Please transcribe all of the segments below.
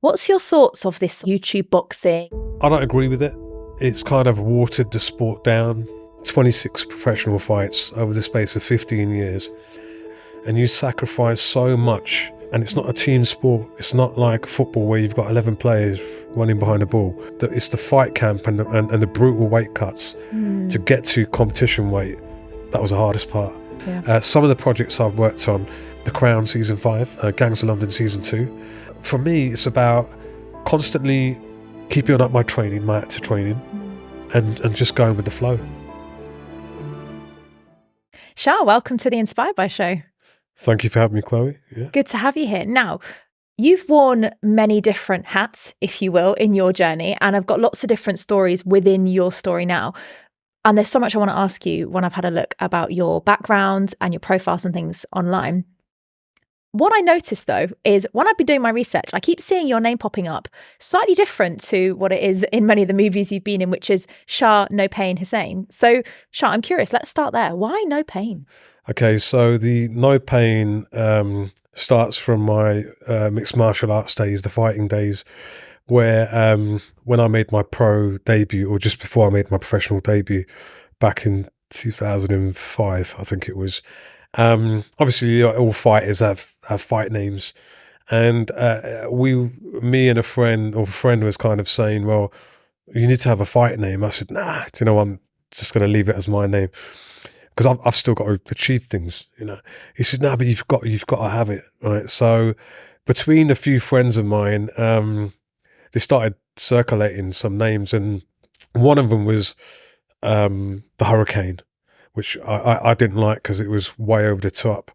What's your thoughts of this YouTube boxing? I don't agree with it. It's kind of watered the sport down. 26 professional fights over the space of 15 years. And you sacrifice so much. And it's not a team sport. It's not like football where you've got 11 players running behind the ball. It's the fight camp and the brutal weight cuts to get to competition weight. That was the hardest part. Yeah. Some of the projects I've worked on, The Crown Season 5, Gangs of London Season 2. For me, it's about constantly keeping up my training, my active training, and just going with the flow. Shah, welcome to the Inspired by Show. Thank you for having me, Chloe. Yeah. Good to have you here. Now, you've worn many different hats, if you will, in your journey, and I've got lots of different stories within your story now. And there's so much I want to ask you when I've had a look about your background and your profiles and things online. What I noticed, though, is when I've been doing my research, I keep seeing your name popping up, slightly different to what it is in many of the movies you've been in, which is Shah No Pain Hussain. So, Shah, I'm curious, let's start there. Why No Pain? Okay, so the No Pain starts from my mixed martial arts days, the fighting days, where when I made my pro debut, or just before I made my professional debut, back in 2005, I think it was. Obviously, all fighters have fight names, and me and a friend was kind of saying, "Well, you need to have a fight name." I said, "Nah, do you know, I'm just going to leave it as my name because I've still got to achieve things." You know, he said, "No, but you've got to have it, right?" So, between a few friends of mine, they started circulating some names, and one of them was the Hurricane, which I didn't like because it was way over the top.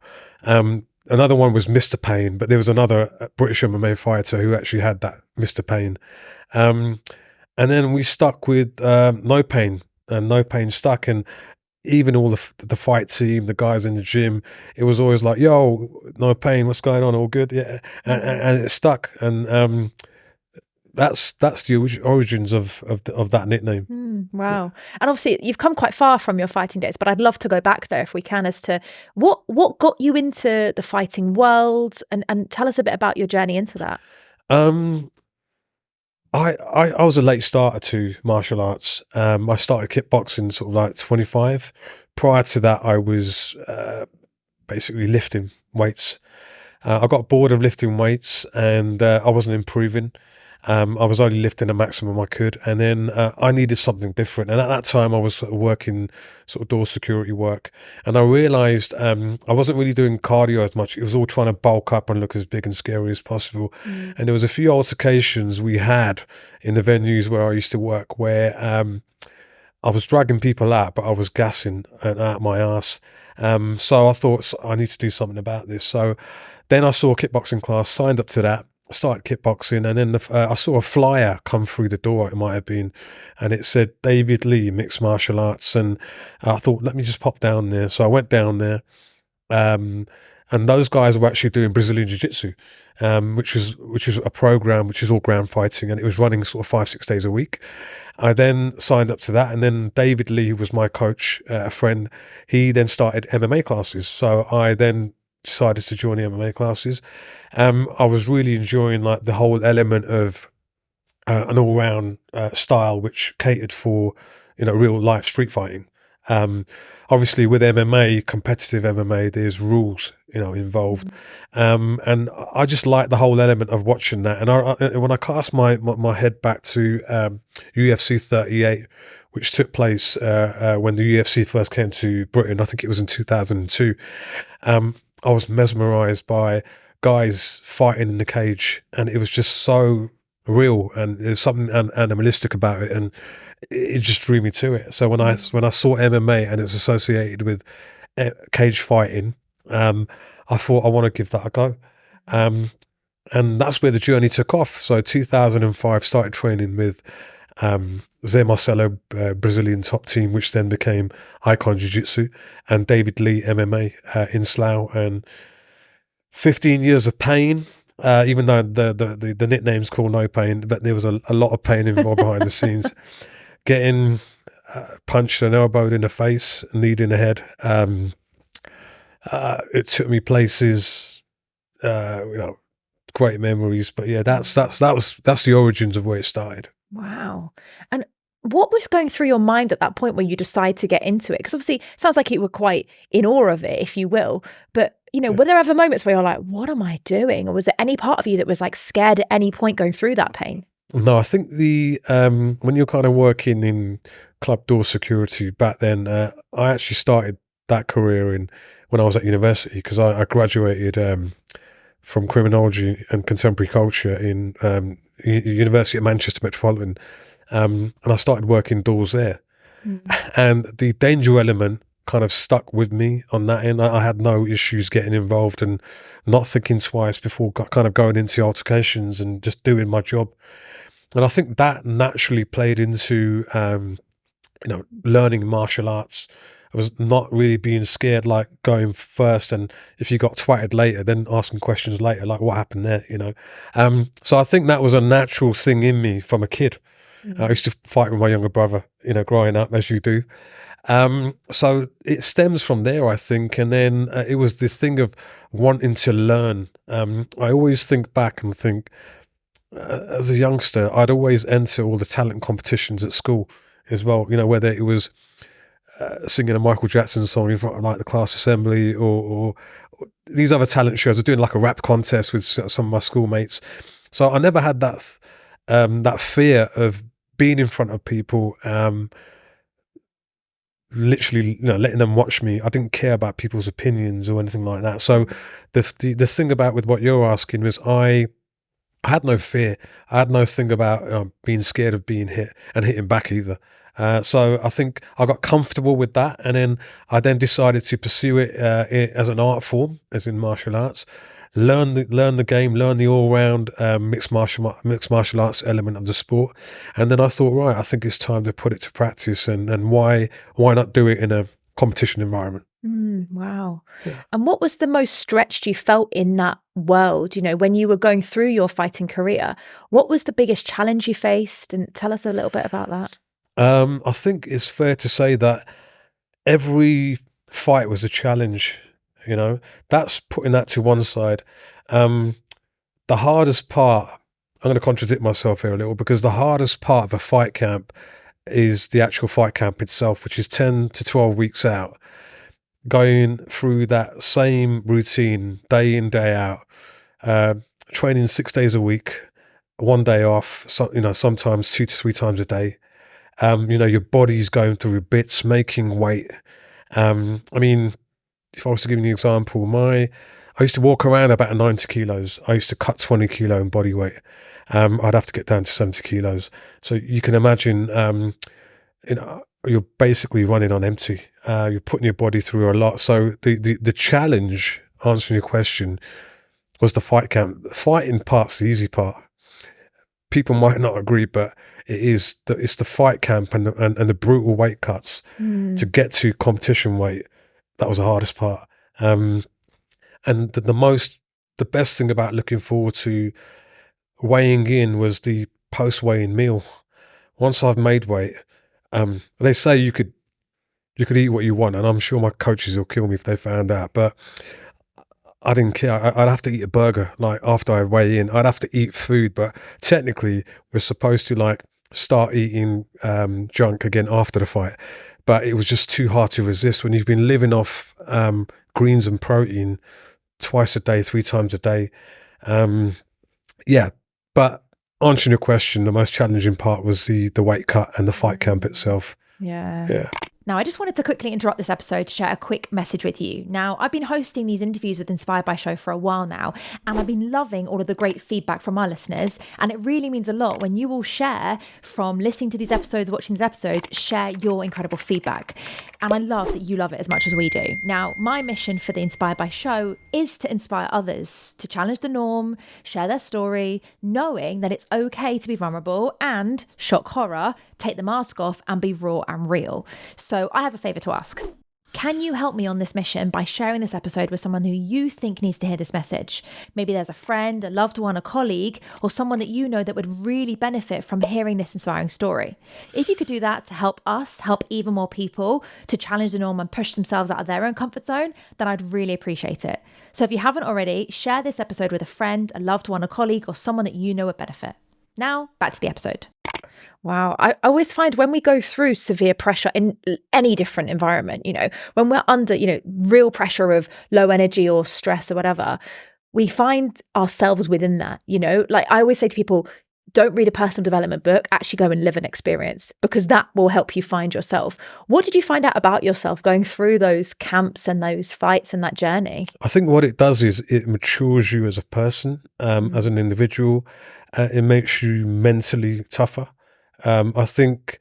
Another one was Mr. Pain, but there was another British MMA fighter who actually had that Mr. Pain. And then we stuck with No Pain, and No Pain stuck. And even all the fight team, the guys in the gym, it was always like, "Yo, No Pain, what's going on? All good?" Yeah. And it stuck. And that's the origins of that nickname. Wow. And obviously you've come quite far from your fighting days, but I'd love to go back there if we can, as to what got you into the fighting world, and tell us a bit about your journey into that. I was a late starter to martial arts. I started kickboxing sort of like 25. Prior to that, I was basically lifting weights. I got bored of lifting weights, and I wasn't improving. I was only lifting the maximum I could, and then I needed something different. And at that time, I was working sort of door security work, and I realised I wasn't really doing cardio as much. It was all trying to bulk up and look as big and scary as possible. And there was a few altercations we had in the venues where I used to work where I was dragging people out, but I was gassing out my ass. So I thought, I need to do something about this. So then I saw a kickboxing class, signed up to that. Started kickboxing, and then I saw a flyer come through the door, it might have been, and it said David Lee Mixed Martial Arts, and I thought, let me just pop down there. So I went down there, and those guys were actually doing Brazilian Jiu-Jitsu, which is a program which is all ground fighting, and it was running sort of 5-6 days a week. I then signed up to that, and then David Lee, who was my coach, a friend, he then started MMA classes. So I then decided to join the MMA classes. I was really enjoying like the whole element of an all-round style which catered for, you know, real life street fighting. Obviously with MMA, competitive MMA, there's rules, you know, involved. And I just like the whole element of watching that. And when I cast my head back to UFC 38, which took place when the UFC first came to Britain, I think it was in 2002, I was mesmerized by guys fighting in the cage, and it was just so real, and there's something animalistic about it, and it just drew me to it. So when I saw MMA and it's associated with cage fighting, I thought I want to give that a go, and that's where the journey took off. So 2005, started training with Zé Marcelo, Brazilian top team, which then became Icon Jiu-Jitsu, and David Lee MMA in Slough, and 15 years of pain, even though the nickname's called No Pain, but there was a lot of pain involved behind the scenes. Getting punched and elbowed in the face, knee in the head. It took me places, great memories. But yeah, that's the origins of where it started. Wow. And what was going through your mind at that point when you decide to get into it? Because obviously it sounds like you were quite in awe of it, if you will. But, were there ever moments where you're like, what am I doing? Or was there any part of you that was like scared at any point going through that pain? No, I think when you're kind of working in club door security back then, I actually started that career when I was at university, because I graduated from criminology and contemporary culture in University of Manchester Metropolitan, and I started working doors there. And the danger element kind of stuck with me on that end. I had no issues getting involved and not thinking twice before kind of going into altercations and just doing my job. And I think that naturally played into learning martial arts. I was not really being scared, like going first, and if you got twatted later, then asking questions later, like what happened there, So I think that was a natural thing in me from a kid. I used to fight with my younger brother, growing up, as you do. So it stems from there, I think. And then it was this thing of wanting to learn. I always think back and think, as a youngster, I'd always enter all the talent competitions at school as well, whether it was singing a Michael Jackson song in front of like the class assembly or these other talent shows, or doing like a rap contest with some of my schoolmates. So I never had that fear of being in front of people, literally letting them watch me. I didn't care about people's opinions or anything like that. So the thing about with what you're asking was I had no fear. I had no thing about being scared of being hit and hitting back either. So I think I got comfortable with that, and then I decided to pursue it as an art form, as in martial arts. Learn the game, learn the all-round mixed martial arts element of the sport, and then I thought, right, I think it's time to put it to practice, and why not do it in a competition environment? Wow. Yeah. And what was the most stretched you felt in that world? When you were going through your fighting career, what was the biggest challenge you faced? And tell us a little bit about that. I think it's fair to say that every fight was a challenge. That's putting that to one side. The hardest part, I'm going to contradict myself here a little, because the hardest part of a fight camp is the actual fight camp itself, which is 10 to 12 weeks out, going through that same routine day in, day out, training 6 days a week, 1 day off, sometimes 2 to 3 times a day. Your body's going through bits, making weight. If I was to give you an example, I used to walk around about 90 kilos. I used to cut 20 kilo in body weight. I'd have to get down to 70 kilos. So you can imagine, you're basically running on empty. You're putting your body through a lot. So the challenge, answering your question, was the fight camp. The fighting part's the easy part. People might not agree, but it's the fight camp and the brutal weight cuts to get to competition weight. That was the hardest part. And the best thing about looking forward to weighing in was the post-weigh-in meal. Once I've made weight, they say you could eat what you want, and I'm sure my coaches will kill me if they found out, but I didn't care. I'd have to eat a burger, like after I weigh in. I'd have to eat food, but technically we're supposed to like start eating junk again after the fight. But it was just too hard to resist when you've been living off greens and protein twice a day, 3 times a day. But answering your question, the most challenging part was the weight cut and the fight camp itself. Yeah. Now, I just wanted to quickly interrupt this episode to share a quick message with you. Now, I've been hosting these interviews with Inspired by Show for a while now, and I've been loving all of the great feedback from our listeners. And it really means a lot when you all share from listening to these episodes, watching these episodes, share your incredible feedback. And I love that you love it as much as we do. Now, my mission for the Inspired by Show is to inspire others to challenge the norm, share their story, knowing that it's okay to be vulnerable and shock horror, take the mask off and be raw and real. So I have a favour to ask. Can you help me on this mission by sharing this episode with someone who you think needs to hear this message? Maybe there's a friend, a loved one, a colleague, or someone that you know that would really benefit from hearing this inspiring story. If you could do that to help us, help even more people to challenge the norm and push themselves out of their own comfort zone, then I'd really appreciate it. So if you haven't already, share this episode with a friend, a loved one, a colleague, or someone that you know would benefit. Now, back to the episode. Wow. I always find when we go through severe pressure in any different environment, when we're under, real pressure of low energy or stress or whatever, we find ourselves within that, like I always say to people, don't read a personal development book, actually go and live an experience, because that will help you find yourself. What did you find out about yourself going through those camps and those fights and that journey? I think what it does is it matures you as a person, as an individual. It makes you mentally tougher. I think,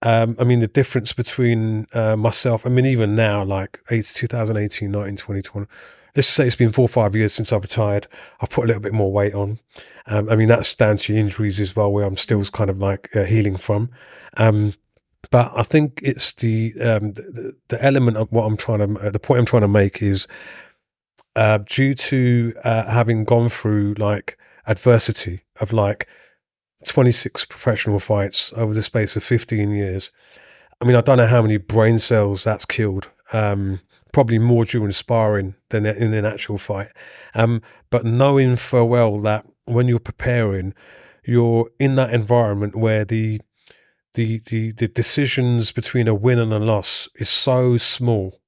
the difference between myself, even now, like 2018, 19, 2020, let's say it's been 4 or 5 years since I've retired. I've put a little bit more weight on. That's down to injuries as well, where I'm still kind of like healing from. But I think it's the element of what the point I'm trying to make is due to having gone through like adversity of like 26 professional fights over the space of 15 years. I don't know how many brain cells that's killed. Probably more during sparring than in an actual fight. But knowing full well that when you're preparing, you're in that environment where the decisions between a win and a loss is so small,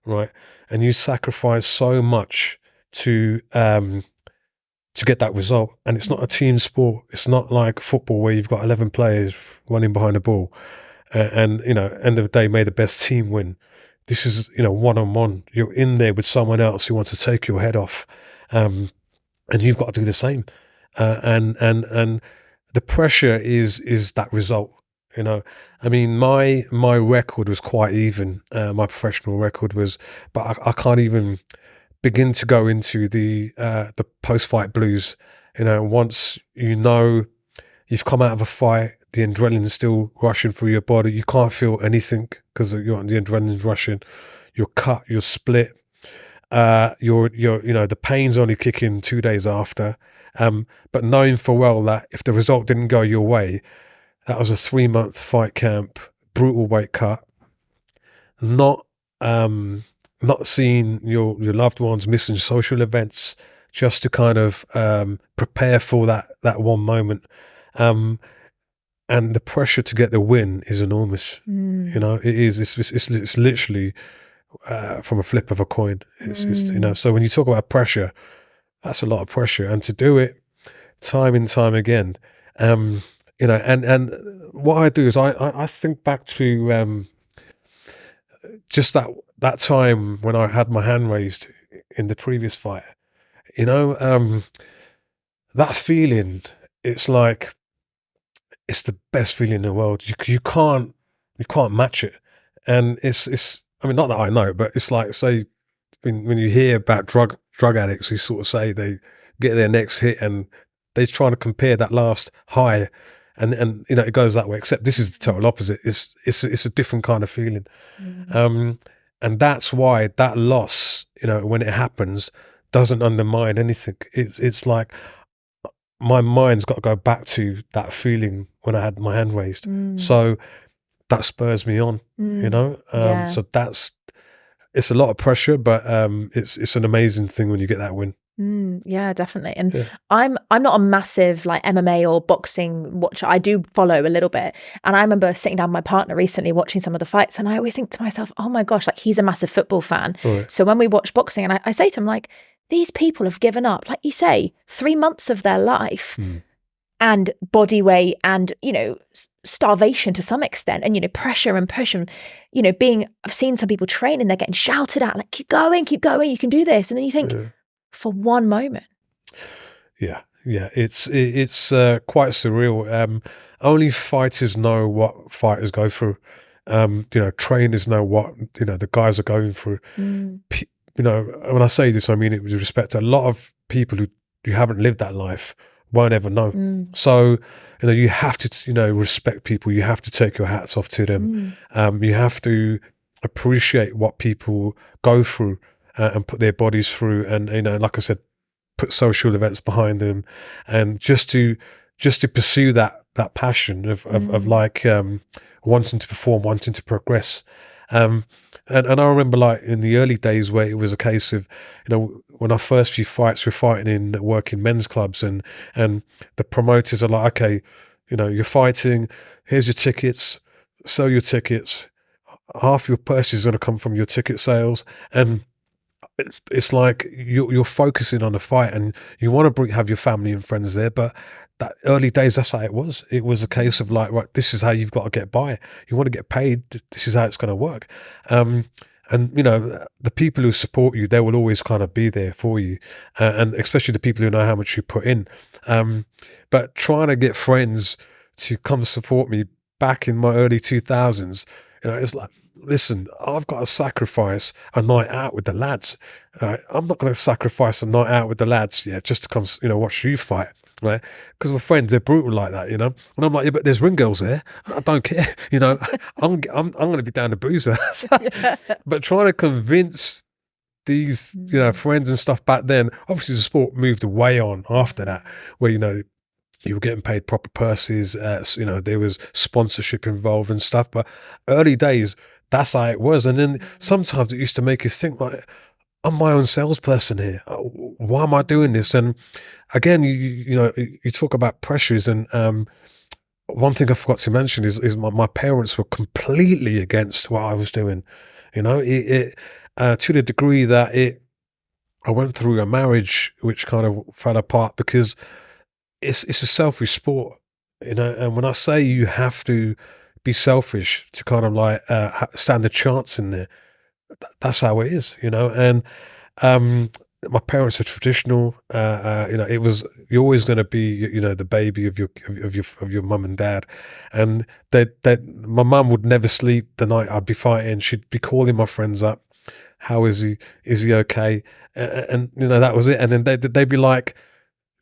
right? And you sacrifice so much to get that result. And it's not a team sport. It's not like football where you've got 11 players running behind the ball. End of the day, may the best team win. This is, one-on-one. You're in there with someone else who wants to take your head off. And you've got to do the same. And the pressure is that result. My record was quite even. My professional record was, but I can't even begin to go into the post-fight blues. Once you've come out of a fight, the adrenaline's still rushing through your body. You can't feel anything because the adrenaline's rushing. You're cut, you're split. The pain's only kicking 2 days after. But knowing for well that if the result didn't go your way, that was a 3-month fight camp, brutal weight cut. Not seeing your loved ones, missing social events, just to kind of prepare for that one moment. And the pressure to get the win is enormous. It is. It's literally from a flip of a coin. So when you talk about pressure, that's a lot of pressure, and to do it time and time again. And what I do is I think back to just that time when I had my hand raised in the previous fight. That feeling, it's like, it's the best feeling in the world. You can't match it. And it's not that I know, but it's like, say, when you hear about drug addicts who sort of say they get their next hit and they're trying to compare that last high, and it goes that way, except this is the total opposite. It's a different kind of feeling. And that's why that loss, when it happens, doesn't undermine anything. It's like my mind's got to go back to that feeling when I had my hand raised. So that spurs me on, so it's a lot of pressure, but it's an amazing thing when you get that win. Yeah, definitely. And I'm not a massive like MMA or boxing watcher. I do follow a little bit. And I remember sitting down with my partner recently watching some of the fights, and I always think to myself, oh my gosh, like he's a massive football fan. Right. So when we watch boxing, and I say to him, like, these people have given up, like you say, 3 months of their life and body weight and, starvation to some extent, and, pressure and push and, I've seen some people train and they're getting shouted at, like, keep going, you can do this. And then you think, for one moment. Yeah. It's quite surreal. Only fighters know what fighters go through. Trainers know what, the guys are going through. When I say this, I mean it with respect to a lot of people who haven't lived that life won't ever know. So, you have to, respect people. You have to take your hats off to them. You have to appreciate what people go through and put their bodies through, and like I said, put social events behind them, and just to pursue that passion of like wanting to perform, wanting to progress. And I remember like in the early days where it was a case of, when our first few fights, we're fighting in working men's clubs, and the promoters are like, okay, you're fighting, here's your tickets, sell your tickets, half your purse is going to come from your ticket sales. And it's like you're focusing on the fight, and you want to have your family and friends there, but that early days, that's how it was. It was a case of like, right, this is how you've got to get by. You want to get paid, this is how it's going to work. And the people who support you, they will always kind of be there for you, and especially the people who know how much you put in. But trying to get friends to come support me back in my early 2000s, it's like, listen, I've got to sacrifice a night out with the lads. I'm not going to sacrifice a night out with the lads, just to come, watch you fight, right? Because my friends, they're brutal like that, And I'm like, yeah, but there's ring girls there. I don't care, I'm going to be down to boozer. But trying to convince these, friends and stuff back then, obviously the sport moved away on after that, where, you were getting paid proper purses, there was sponsorship involved and stuff. But early days, that's how it was. And then sometimes it used to make you think like, I'm my own salesperson here. Why am I doing this? And again, you talk about pressures, and one thing I forgot to mention is my parents were completely against what I was doing. To the degree that I went through a marriage which kind of fell apart because it's a selfish sport, and when I say you have to be selfish to kind of like stand a chance in there, that's how it is, and my parents are traditional. It was, you're always going to be, the baby of your mum and dad, and my mum would never sleep the night I'd be fighting. She'd be calling my friends up, how is he okay, and that was it. And then they'd be like,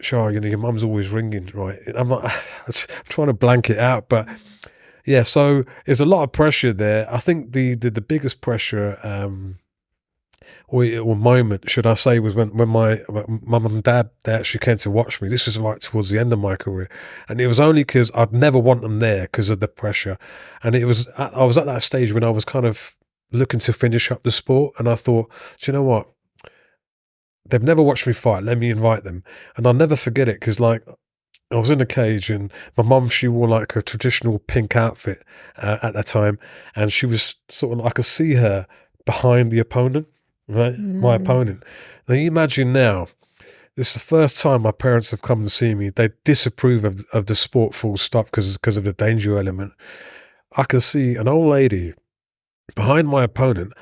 Shah, your mum's always ringing, right? I'm trying to blank it out, but yeah, so there's a lot of pressure there. I think the biggest pressure or moment, should I say, was when my mum and dad, they actually came to watch me. This is right towards the end of my career, and it was only because I'd never want them there because of the pressure. And I was at that stage when I was kind of looking to finish up the sport, and I thought, do you know what? They've never watched me fight. Let me invite them. And I'll never forget it because, like, I was in a cage, and my mum, she wore like a traditional pink outfit at that time, and she was sort of, I could see her behind the opponent, right? My opponent. Now you imagine now, this is the first time my parents have come to see me. They disapprove of the sport, full stop, because of the danger element. I could see an old lady behind my opponent.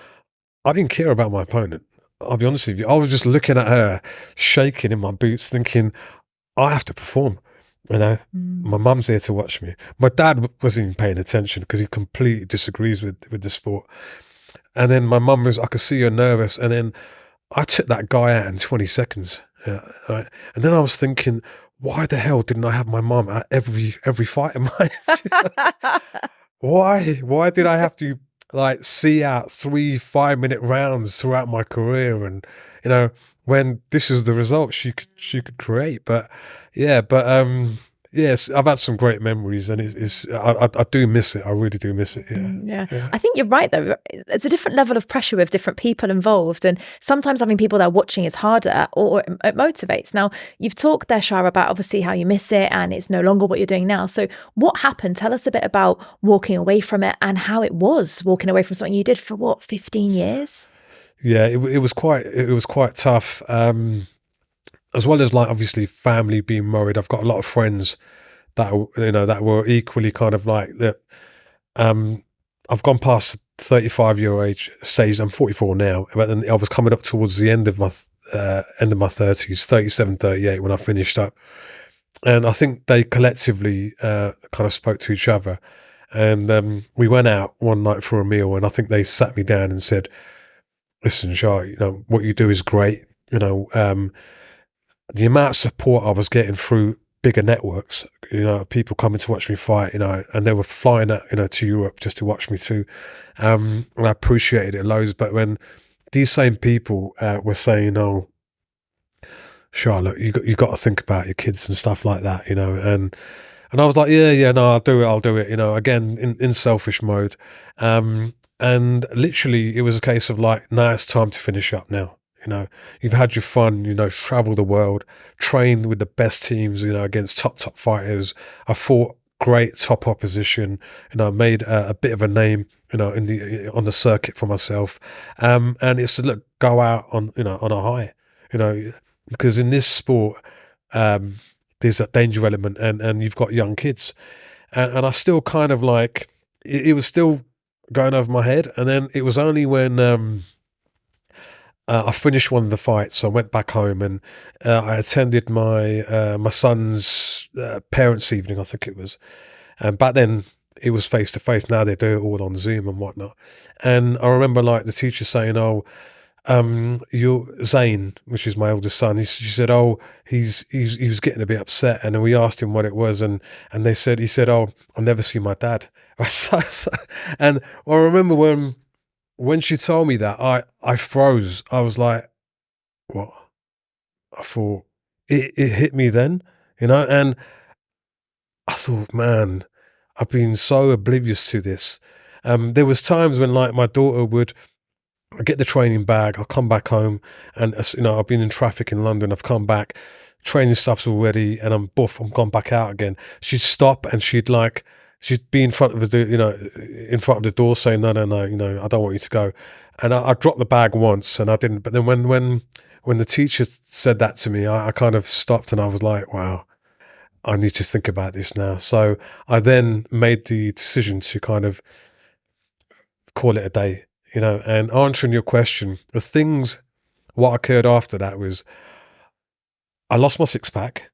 I didn't care about my opponent. I'll be honest with you. I was just looking at her, shaking in my boots, thinking, I have to perform. My mum's here to watch me. My dad wasn't even paying attention because he completely disagrees with the sport. And then my mum I could see her nervous. And then I took that guy out in 20 seconds. Right? And then I was thinking, why the hell didn't I have my mum at every fight of mine? Why did I have to like see out 3 5-minute rounds throughout my career, and when this is the result she could create? But yes, I've had some great memories, and I do miss it. I really do miss it. Yeah. I think you're right though. It's a different level of pressure with different people involved, and sometimes having people that are watching is harder, or it motivates. Now, you've talked there, Shah, about obviously how you miss it and it's no longer what you're doing now. So what happened? Tell us a bit about walking away from it and how it was walking away from something you did for 15 years? Yeah, it was quite tough. As well as, like, obviously family, being married, I've got a lot of friends that were equally kind of like that. I've gone past 35-year age stage. I'm 44 now, but then I was coming up towards the end of my 30s, 37, 38 when I finished up, and I think they collectively kind of spoke to each other, and we went out one night for a meal, and I think they sat me down and said, "Listen, Shah, what you do is great. The amount of support I was getting through bigger networks, people coming to watch me fight, and they were flying out, to Europe just to watch me too. And I appreciated it loads. But when these same people were saying, "Oh, Charlotte, you got to think about your kids and stuff like that," and I was like, yeah, no, I'll do it, again, in selfish mode. And literally it was a case of like, now it's time to finish up now. You've had your fun, travel the world, trained with the best teams, against top fighters. I fought great top opposition, I made a bit of a name, on the circuit for myself. And it's to look, go out on, on a high, because in this sport, there's that danger element, and you've got young kids, and I still kind of like it was still going over my head. And then it was only when I finished one of the fights, so I went back home, and I attended my my son's parents' evening, I think it was. And back then it was face to face. Now they do it all on Zoom and whatnot. And I remember like the teacher saying, "Oh, your Zane," which is my oldest son, she said, "Oh, he was getting a bit upset," and then we asked him what it was, and he said, "Oh, I'll never see my dad." And I remember when she told me that, I froze. I was like, "What?" I thought it hit me then, and I thought, man, I've been so oblivious to this. There was times when like my daughter would, I get the training bag, I'll come back home, and I've been in traffic in London, I've come back, training stuff's all ready, and I'm gone back out again. She'd stop and she'd be in front of the, in front of the door saying, no, I don't want you to go. And I dropped the bag once and I didn't, but then when the teacher said that to me, I kind of stopped and I was like, wow, I need to think about this now. So I then made the decision to kind of call it a day. And answering your question, what occurred after that was I lost my six pack,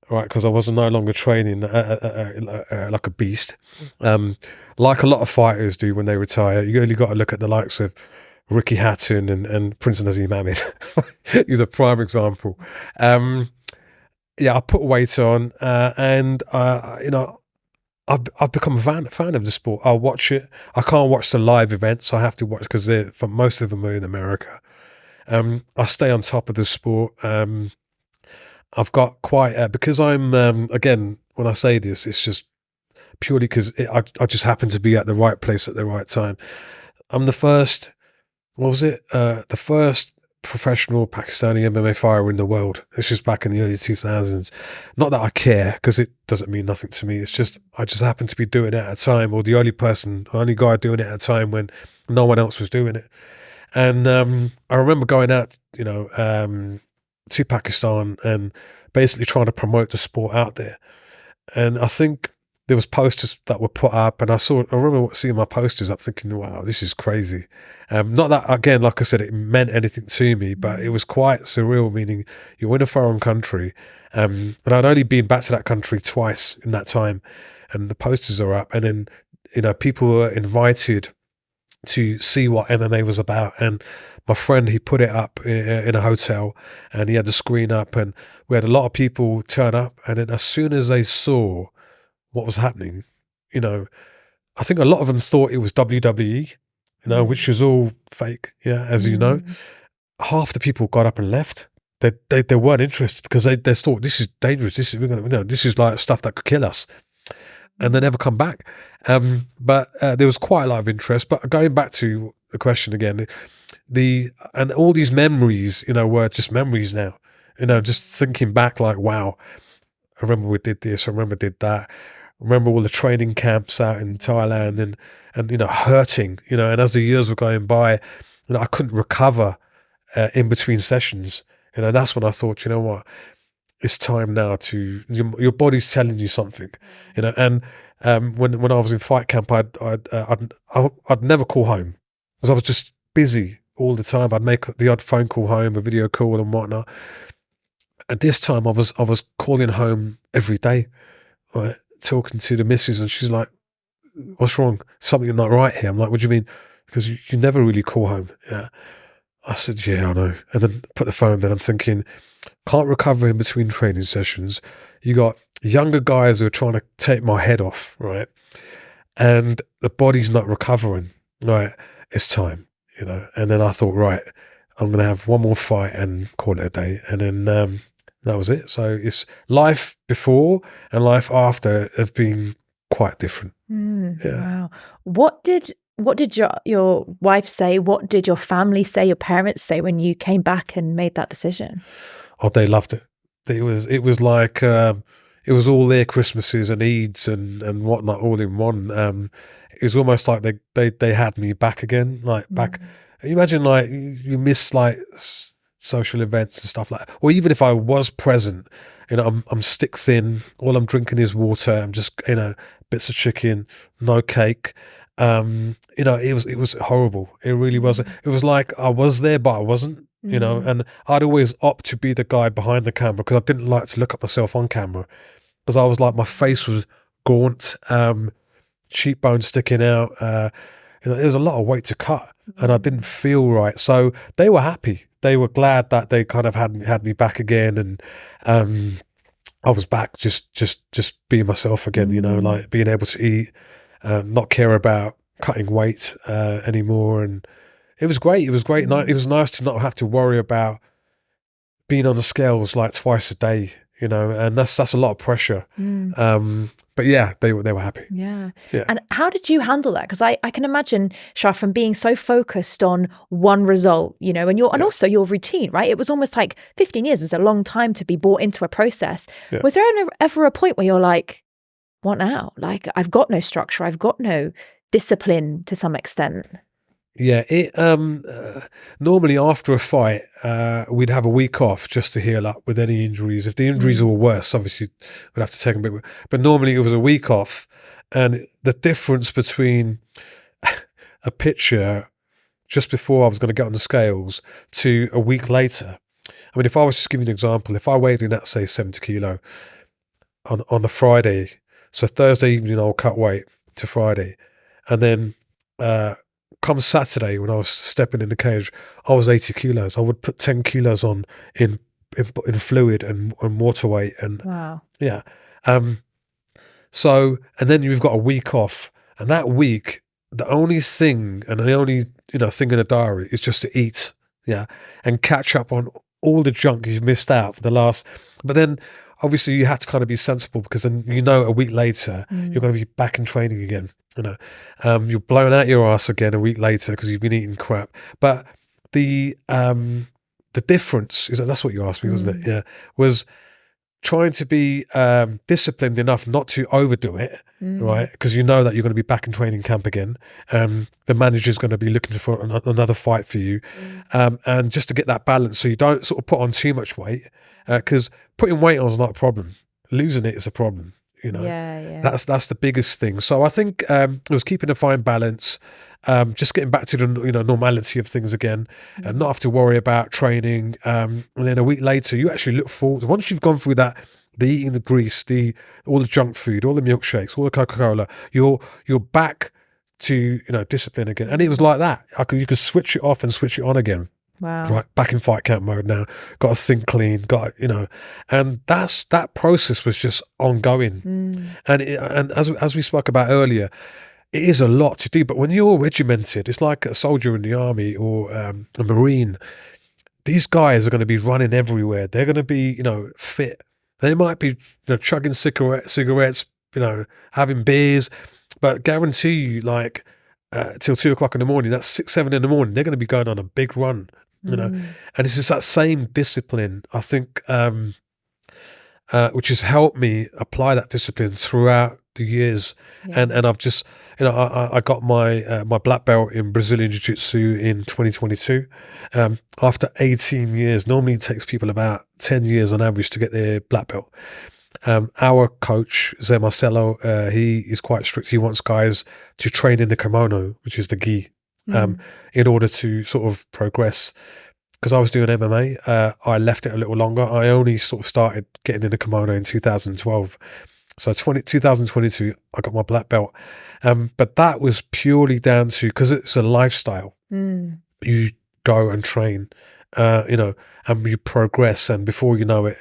right? Because I was no longer training like a beast. Like a lot of fighters do when they retire, you only got to look at the likes of Ricky Hatton and Prince Nazim Ahmed. He's a prime example. I put weight on, and I've become a fan of the sport. I'll watch it. I can't watch the live events. I have to watch because for most of them are in America. I stay on top of the sport. I've got quite because I'm again, when I say this, it's just purely because I just happen to be at the right place at the right time. I'm the first. What was it? The first professional Pakistani MMA fighter in the world. This is back in the early 2000s. Not that I care, because it doesn't mean nothing to me. It's just I just happened to be doing it at a time, or the only guy doing it at a time when no one else was doing it. And I remember going out, to Pakistan and basically trying to promote the sport out there. And I think there was posters that were put up, and I remember seeing my posters up thinking, wow, this is crazy. Not that, again, like I said, it meant anything to me, but it was quite surreal, meaning you're in a foreign country. But I'd only been back to that country twice in that time, and the posters are up, and then, people were invited to see what MMA was about. And my friend, he put it up in a hotel, and he had the screen up, and we had a lot of people turn up. And then as soon as they saw what was happening, I think a lot of them thought it was WWE, which is all fake. Yeah, as you know, half the people got up and left. They weren't interested because they thought this is dangerous. This is like stuff that could kill us, and they never come back. But there was quite a lot of interest. But going back to the question again, and all these memories, were just memories now. Just thinking back, like, wow, I remember we did this. I remember did that. I remember all the training camps out in Thailand and hurting. And as the years were going by, I couldn't recover in between sessions. That's when I thought, you know what, it's time now to your body's telling you something. And when I was in fight camp, I'd never call home because I was just busy all the time. I'd make the odd phone call home, a video call and whatnot. At this time, I was calling home every day, right, talking to the missus, and she's like, "What's wrong? Something not right here." I'm like, "What do you mean?" Because you never really call home. Yeah, I said, yeah, I know. And then put the phone down. I'm thinking, can't recover in between training sessions. You got younger guys who are trying to take my head off, right? And the body's not recovering, right? It's time, you know. And then I thought, right, I'm going to have one more fight and call it a day. And then that was it. So it's life before and life after have been quite different. Wow. What did your wife say? What did your family say, your parents say when you came back and made that decision? Oh, they loved it. It was like it was all their Christmases and Eids and whatnot all in one. It was almost like they had me back again, like back. Imagine like you miss like social events and stuff like that. Or even if I was present, you know, I'm stick thin. All I'm drinking is water. I'm just, you know, bits of chicken, no cake. You know, it was horrible. It really was. It was like I was there, but I wasn't. You know, and I'd always opt to be the guy behind the camera because I didn't like to look at myself on camera because I was like, my face was gaunt, cheekbones sticking out. You know, there was a lot of weight to cut, and I didn't feel right. So they were happy. They were glad that they kind of had me back again, and I was back just being myself again. You know, like being able to eat, not care about cutting weight anymore, and it was great. It was great. It was nice to not have to worry about being on the scales like twice a day, you know, and that's a lot of pressure. But yeah, they were happy. Yeah. And how did you handle that? Because I can imagine, Shah, from being so focused on one result, you know, and and also your routine, right? It was almost like 15 years is a long time to be brought into a process. Was there ever a point where you're like, what now? Like, I've got no structure. I've got no discipline to some extent. Yeah, it normally after a fight, we'd have a week off just to heal up with any injuries. If the injuries were worse, obviously we'd have to take a bit. But normally it was a week off, and the difference between a picture just before I was going to get on the scales to a week later. I mean, if I was just giving an example, if I weighed in at say 70 kilo on a Friday, so Thursday evening I'll cut weight to Friday, and then come Saturday when I was stepping in the cage, I was 80 kilos. I would put 10 kilos on in fluid and water weight. And wow. Yeah. So, and then you've got a week off, and that week, the only thing thing in the diary is just to eat. Yeah. And catch up on all the junk you've missed out for the last, but then obviously you had to kind of be sensible because then, you know, a week later, you're going to be back in training again. You know, you're blowing out your ass again a week later because you've been eating crap. But the difference is that's what you asked me, wasn't it? Yeah, was trying to be disciplined enough not to overdo it, right? Because you know that you're going to be back in training camp again. The manager's going to be looking for another fight for you, and just to get that balance, so you don't sort of put on too much weight. Because putting weight on is not a problem; losing it is a problem. You know, that's the biggest thing. So I think it was keeping a fine balance, just getting back to the normality of things again, and not have to worry about training. And then a week later, you actually look forward. Once you've gone through that, the eating the grease, all the junk food, all the milkshakes, all the Coca-Cola, you're back to discipline again. And it was like that. You could switch it off and switch it on again. Wow. Right, back in fight camp mode now. Got to think clean. And that process was just ongoing. And as we spoke about earlier, it is a lot to do. But when you're regimented, it's like a soldier in the army or a Marine. These guys are going to be running everywhere. They're going to be fit. They might be chugging cigarettes, having beers, but guarantee you till 2 o'clock in the morning, that's 6, 7 in the morning, they're going to be going on a big run. And it's just that same discipline, I think, which has helped me apply that discipline throughout the years. And I've just, I got my black belt in Brazilian Jiu-Jitsu in 2022. After 18 years, normally it takes people about 10 years on average to get their black belt. Our coach, Zé Marcelo, he is quite strict. He wants guys to train in the kimono, which is the gi, in order to sort of progress. Because I was doing MMA, I left it a little longer. I only sort of started getting in the kimono in 2012. So 2022, I got my black belt. But that was purely down to, because it's a lifestyle. You go and train, and you progress, and before you know it,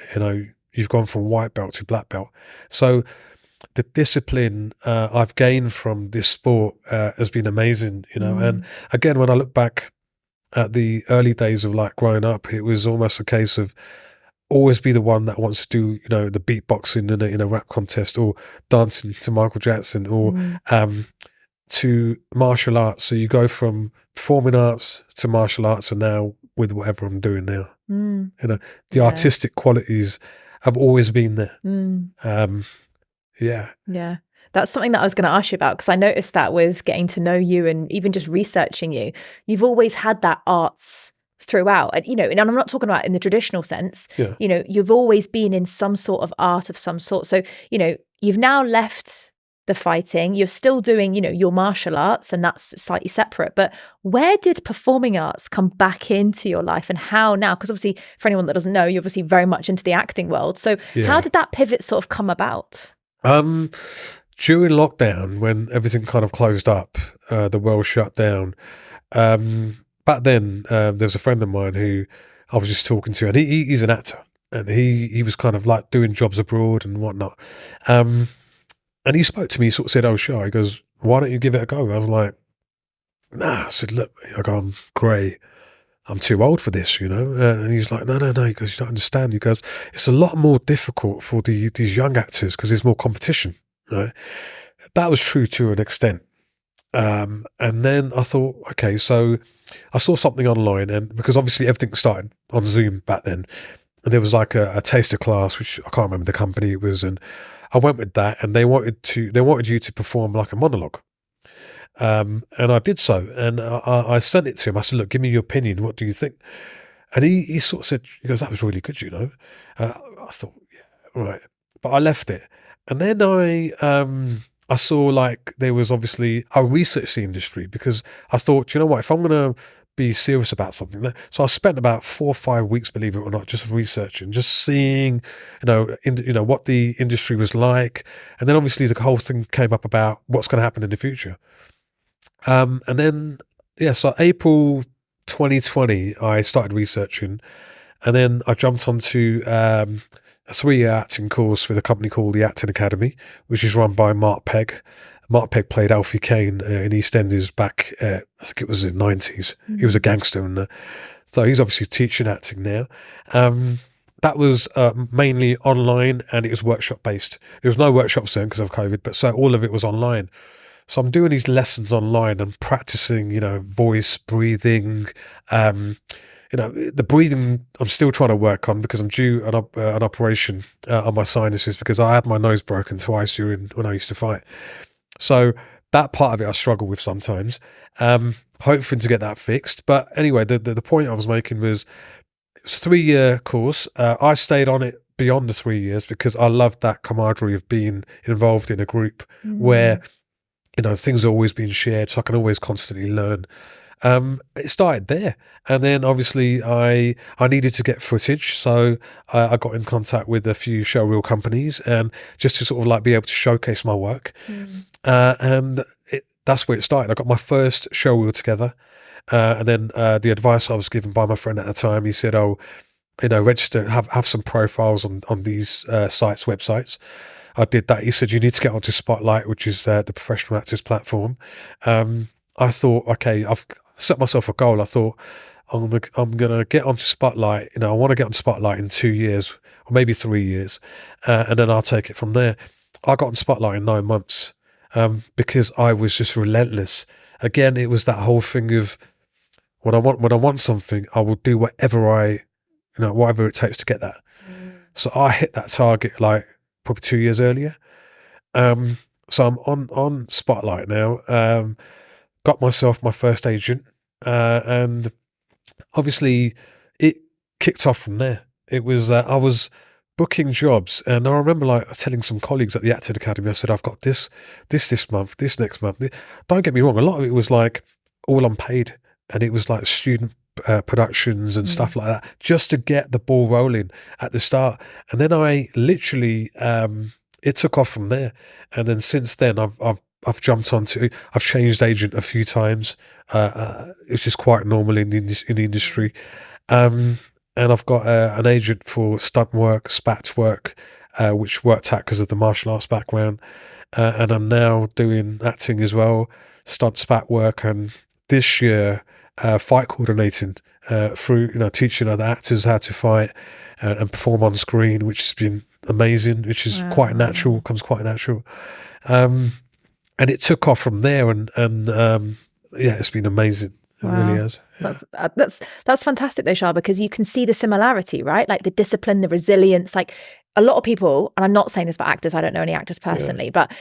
you've gone from white belt to black belt. So the discipline I've gained from this sport has been amazing, and again, when I look back at the early days of like growing up, it was almost a case of always be the one that wants to do, the beatboxing in a rap contest, or dancing to Michael Jackson, or to martial arts. So you go from performing arts to martial arts, and now with whatever I'm doing now, the artistic qualities have always been there. Yeah. That's something that I was going to ask you about, because I noticed that with getting to know you and even just researching you, you've always had that arts throughout. And, and I'm not talking about in the traditional sense, you've always been in some sort of art of some sort. So, you've now left the fighting, you're still doing, your martial arts, and that's slightly separate. But where did performing arts come back into your life, and how now? Because obviously, for anyone that doesn't know, you're obviously very much into the acting world. So how did that pivot sort of come about? During lockdown, when everything kind of closed up, the world shut down, back then, there's a friend of mine who I was just talking to, and he's an actor, and he was kind of like doing jobs abroad and whatnot. And he spoke to me, sort of said, "Oh, Shah," he goes, "why don't you give it a go?" I was like, "Nah," I said, "Look," I'm grey, I'm too old for this, And he's like, no. He goes, "You don't understand." He goes, "It's a lot more difficult for these young actors because there's more competition." Right? That was true to an extent. And then I thought, okay, so I saw something online, and because obviously everything started on Zoom back then, and there was like a taster class, which I can't remember the company it was, and I went with that, and they wanted you to perform like a monologue. And I did so, and I sent it to him. I said, "Look, give me your opinion. What do you think?" And he sort of said, he goes, "That was really good, I thought, yeah, right. But I left it. And then I saw like there was obviously, I researched the industry, because I thought, you know what, if I'm going to be serious about something. So I spent about 4 or 5 weeks, believe it or not, just researching, just seeing, what the industry was like. And then obviously the whole thing came up about what's going to happen in the future. And then, so April 2020, I started researching, and then I jumped onto a 3-year acting course with a company called the Acting Academy, which is run by Mark Pegg. Mark Pegg played Alfie Kane in EastEnders back, I think it was in the 90s. He was a gangster, and so he's obviously teaching acting now. That was mainly online, and it was workshop based. There was no workshops then because of COVID, but so all of it was online. So I'm doing these lessons online and practicing, voice, breathing. The breathing I'm still trying to work on, because I'm due an operation on my sinuses, because I had my nose broken twice when I used to fight. So that part of it I struggle with sometimes, hoping to get that fixed. But anyway, the point I was making was, it's a 3-year course. I stayed on it beyond the 3 years because I loved that camaraderie of being involved in a group where, things are always being shared, so I can always constantly learn. It started there, and then obviously I needed to get footage, so I got in contact with a few showreel companies, and just to sort of like be able to showcase my work. And that's where it started. I got my first showreel together, and then the advice I was given by my friend at the time, he said, "Oh, register, have some profiles on these sites, websites." I did that. He said, "You need to get onto Spotlight, which is the professional actors platform." I thought, okay, I've set myself a goal. I thought, I'm gonna get onto Spotlight. I want to get on Spotlight in 2 years, or maybe 3 years, and then I'll take it from there. I got on Spotlight in 9 months, because I was just relentless. Again, it was that whole thing of when I want something, I will do whatever whatever it takes to get that. So I hit that target like probably 2 years earlier. So I'm on Spotlight now. Got myself my first agent, and obviously it kicked off from there. It was I was booking jobs, and I remember like telling some colleagues at the Acting Academy, I said, "I've got this month, this next month." Don't get me wrong, a lot of it was like all unpaid, and it was like student productions and stuff like that, just to get the ball rolling at the start. And then I literally it took off from there, and then since then I've I've jumped onto. I've changed agent a few times. It's just quite normal in the industry. And I've got an agent for stunt work, spat work, which worked out because of the martial arts background. And I'm now doing acting as well, stunt spat work, and this year fight coordinating through teaching other actors how to fight and perform on screen, which has been amazing, which is quite natural, comes quite natural. And it took off from there, and it's been amazing. It really has. Yeah. That's fantastic though, Shah, because you can see the similarity, right? Like the discipline, the resilience. Like a lot of people, and I'm not saying this about actors, I don't know any actors personally, but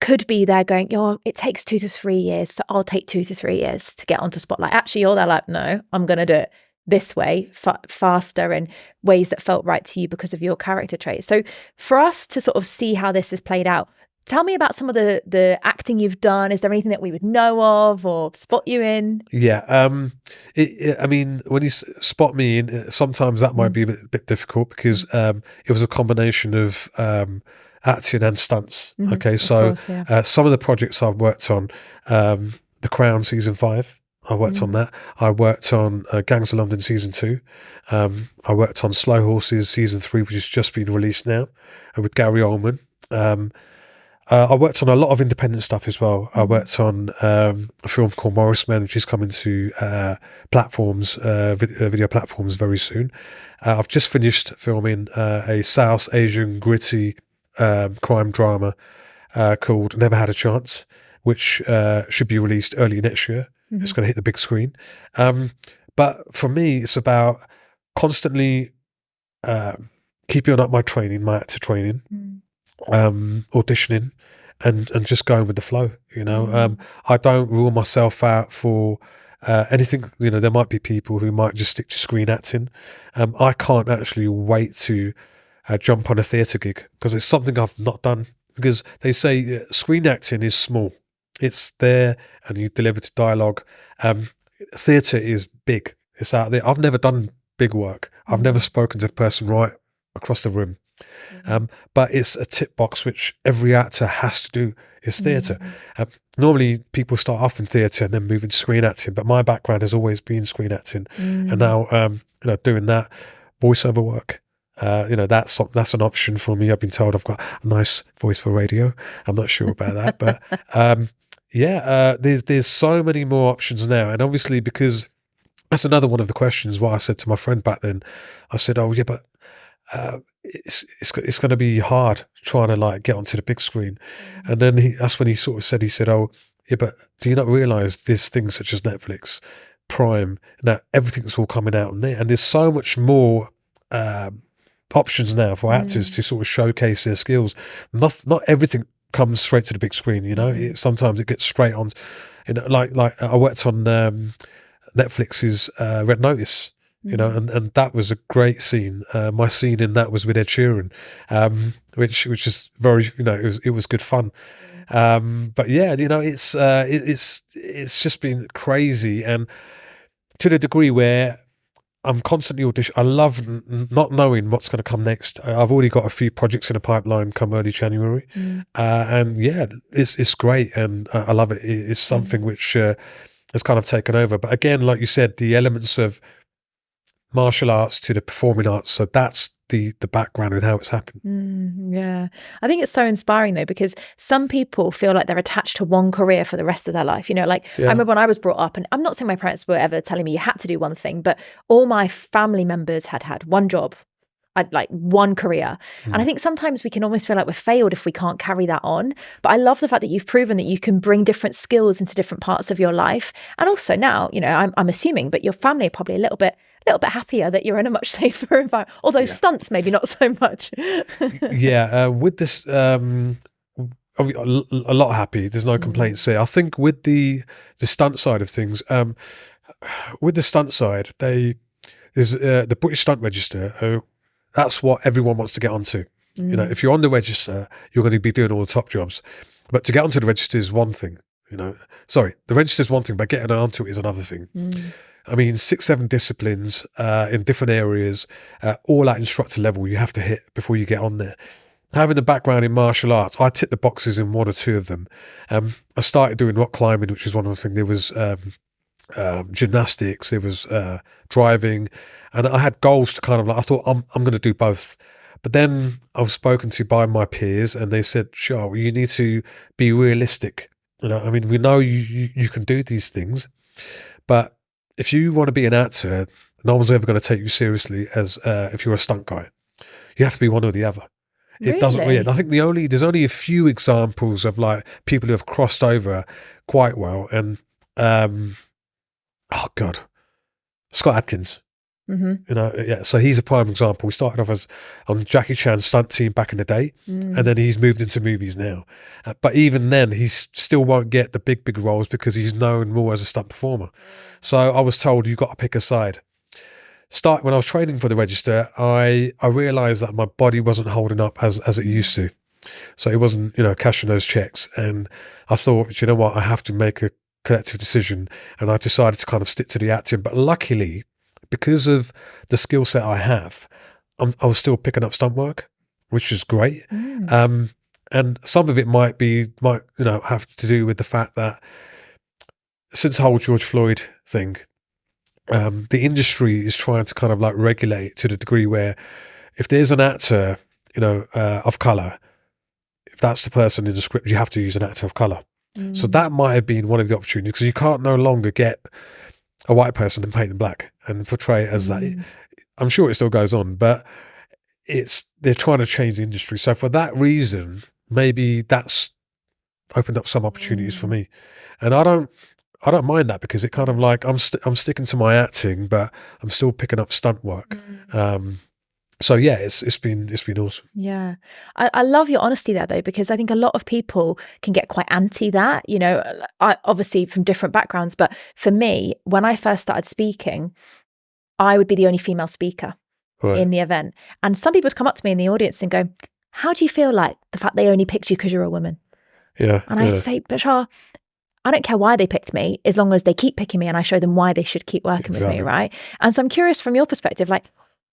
could be there going, it takes 2 to 3 years, so I'll take 2 to 3 years to get onto spotlight. Actually, you're there like, no, I'm going to do it this way, faster, in ways that felt right to you because of your character traits. So for us to sort of see how this has played out, tell me about some of the acting you've done. Is there anything that we would know of or spot you in? Yeah. I mean, when you spot me in, sometimes that might be a bit difficult because it was a combination of acting and stunts. Okay. So some of the projects I've worked on, The Crown season 5, I worked on that. I worked on Gangs of London season 2. I worked on Slow Horses season 3, which has just been released now, with Gary Oldman. I worked on a lot of independent stuff as well. I worked on a film called Morris Men, which is coming to platforms, video platforms very soon. I've just finished filming a South Asian gritty crime drama called Never Had a Chance, which should be released early next year. It's going to hit the big screen. But for me, it's about constantly keeping up my training, my actor training, auditioning, and just going with the flow. I don't rule myself out for anything. There might be people who might just stick to screen acting. I can't actually wait to jump on a theatre gig because it's something I've not done. Because they say screen acting is small. It's there and you deliver to dialogue. Theatre is big. It's out there. I've never done big work. I've never spoken to the person right across the room. But it's a tick box which every actor has to do is theatre. Normally people start off in theatre and then move into screen acting, but my background has always been screen acting. And now doing that voiceover work, that's an option for me. I've been told I've got a nice voice for radio. I'm not sure about that, but there's so many more options now. And obviously, because that's another one of the questions what I said to my friend back then. I said, but it's going to be hard trying to get onto the big screen. And then that's when he sort of said, but do you not realize there's things such as Netflix, Prime, now everything's all coming out on there, and there's so much more options now for actors to sort of showcase their skills. Not everything comes straight to the big screen. Sometimes it gets straight on. Like I worked on Netflix's Red Notice. And that was a great scene. My scene in that was with Ed Sheeran, which is very, it was good fun. But yeah, it's just been crazy, and to the degree where I'm constantly auditioning. I love not knowing what's going to come next. I've already got a few projects in the pipeline come early January, and yeah, it's great, and I love it. It's something which has kind of taken over. But again, like you said, the elements of martial arts to the performing arts. So that's the background and how it's happened. Yeah. I think it's so inspiring though, because some people feel like they're attached to one career for the rest of their life. I remember when I was brought up, and I'm not saying my parents were ever telling me you had to do one thing, but all my family members had one job, like one career. And I think sometimes we can almost feel like we're failed if we can't carry that on. But I love the fact that you've proven that you can bring different skills into different parts of your life. And also now, I'm assuming, but your family are probably a little bit happier that you're in a much safer environment. Although stunts, maybe not so much. With this, a lot happy. There's no complaints there. I think with the stunt side of things, with the stunt side, there's the British Stunt Register. That's what everyone wants to get onto. If you're on the register, you're going to be doing all the top jobs. But to get onto the register is one thing. The register is one thing, but getting onto it is another thing. I mean, 6-7 disciplines in different areas, all at instructor level you have to hit before you get on there. having a background in martial arts, I ticked the boxes in one or two of them. I started doing rock climbing, which is one of the things. There was gymnastics, there was driving, and I had goals to kind of like, I thought I'm going to do both. But then I was spoken to by my peers, and they said, "Sure, you need to be realistic. You know, I mean, we know you can do these things, but if you want to be an actor, no one's ever going to take you seriously as if you're a stunt guy. You have to be one or the other." It doesn't. Yeah, I think there's only a few examples of like people who have crossed over quite well, and oh God, Scott Adkins. You know, yeah. So he's a prime example. He started off as on Jackie Chan's stunt team back in the day, and then he's moved into movies now. But even then, he still won't get the big roles because he's known more as a stunt performer. So I was told, you got to pick a side. When I was training for the register, I realised that my body wasn't holding up as it used to. So it wasn't, you know, cashing those checks. And I thought, you know what, I have to make a collective decision. And I decided to kind of stick to the acting. But luckily, because of the skill set I have, I was still picking up stunt work, which is great. And some of it might have to do with the fact that since the whole George Floyd thing, the industry is trying to kind of like regulate to the degree where if there's an actor, you know, of colour, if that's the person in the script, you have to use an actor of colour. So that might have been one of the opportunities, because you can't no longer get a white person and paint them black and portray it as that. I'm sure it still goes on, but they're trying to change the industry. So for that reason, maybe that's opened up some opportunities for me, and I don't mind that, because it kind of like I'm sticking to my acting, but I'm still picking up stunt work. So yeah, it's been awesome. Yeah. I love your honesty there though, because I think a lot of people can get quite anti that, you know, I obviously from different backgrounds, but for me, when I first started speaking, I would be the only female speaker in the event. And some people would come up to me in the audience and go, "How do you feel like the fact they only picked you because you're a woman?" Yeah. And I say, "But Shah, I don't care why they picked me, as long as they keep picking me and I show them why they should keep working with me, right?" And so I'm curious from your perspective, like,